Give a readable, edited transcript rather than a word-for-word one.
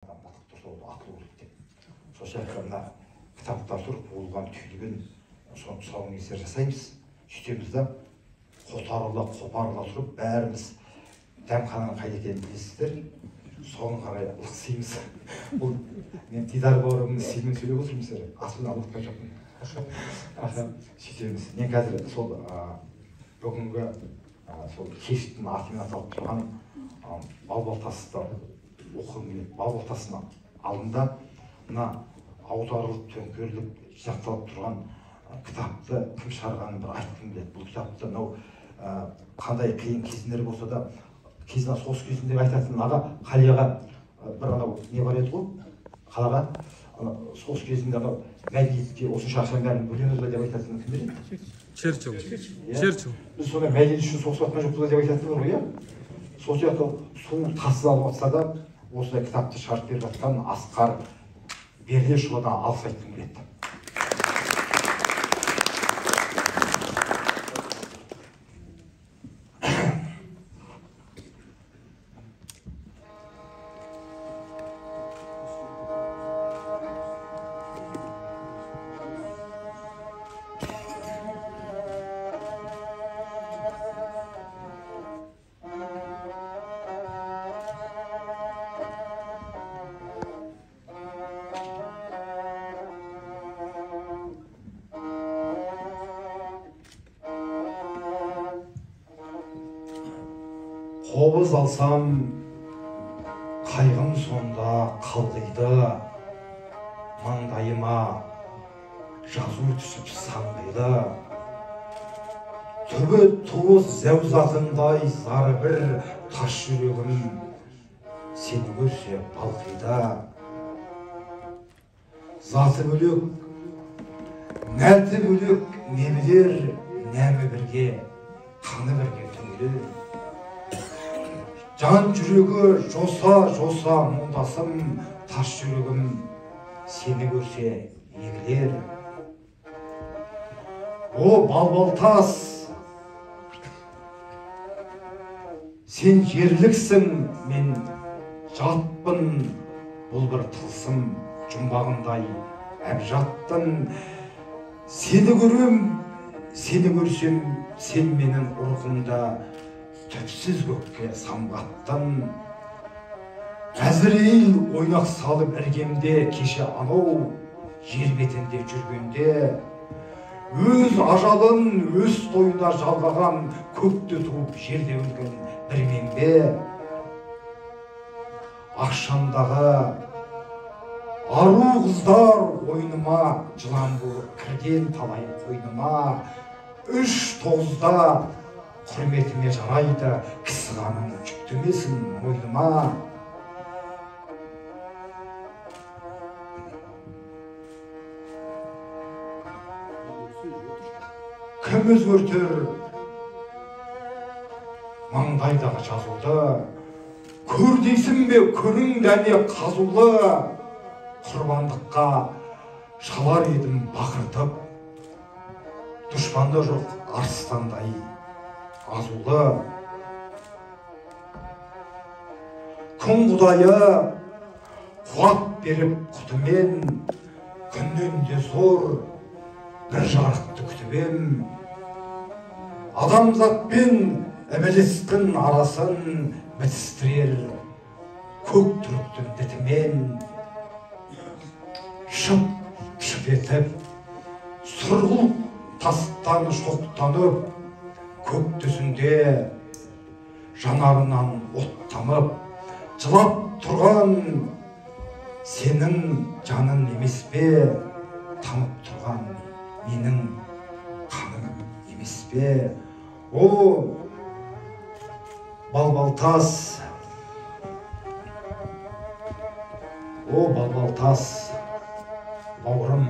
сол ақыл өлік деп. Сол сияқты мына кітаптар тұр, болған түйілген соның тұсауын кесер жасаймыз. Сөйтеміз да қопарыла тұрып, бәріміз дәмхананың қайда екенін білесіздер. Соны қарай лықсимыз. Бұл мен Дидар бауырымның сыймен сөйлеп отырмын, асылын алып жоқпын. Сөйтеміз. Мен қазір сол бүгінгі сол кештің атымен аталып тұрған Балбалтасты оқығым келеді. Балбалтасының алдында мына аударылып, төңкеріліп, жинақталып тұрған кітапты кім шығарғанын бір айтқым келеді. Бұл кітапты мынау қандай қиын кезеңдер болса да, кезінде соғыс кезінде айтатын аға Қалияға бір анау не бар еді ғой, қалаға соғыс кезінде анау мәдениетке осынша ақшаның бәрін бөлеміз бе деп айтатын кім еді? Черчилль. Біз сонда мәдениет үшін соғыс жатқан жоқпыз деп айтатын ғой, иә? Сол сияқты су тасыз алып жатса да, осындай кітапты шығарып беріп жатқан Асқар Берлешұлыдан алғыс айтқым келеді. Қобыз алсам, қайғым сонда қалғиды, маңдайыма жазу түсіп саңғиды. Түбі туыз зәузатындай зары бір таш жүрегім, сені көрсе балқиды. Заты бөлек, нәрті бөлек, не білер, нәмі бірге, қаны бірге түңілер. Жан жүрегі жоса мұңдасым, таш жүрегім сені көрсе егілер. О, Балбалтас, сен жерліксің, мен жатпын, бұл бір тылсым жұмбағындай әбжаттын. Сені көрем, сені көрсем, сен менің ұрқымда түпсіз көкке самғаттың. Әзірейіл ойнақ салып іргемде, кеше анау жер бетінде жүргенде, өз ажалын өз тойына жалғаған, көкте туып жерде өлген бір менбе. Ақшамдағы ару қыздар ойныма, жылан болып кірген талай қойныма. 3-9-да құрметіме жарайды, кісі қаның жүктемесін мойныма. Кім өзгертер маңдайдағы жазуды? Көр дейсің бе көрің дәне қазулы? Құрбандыққа шалар едім бақыртып, дұшпанда жоқ арыстандай азулы. Күн құдайы қуат беріп құтымен, күннен де зор бір жарықты күтіп. Адамзатпен ібілістің арасын бітістірер көк түріктің дітімен. Шып етіп, сұрғыл тастан шоқтанып, көк түсінде жанарынан оттанып, жылап тұрған сенің жанын емес пе, танып тұрған менің қаным емес пе? О, Балбалтас, о, Балбалтас, бауырым.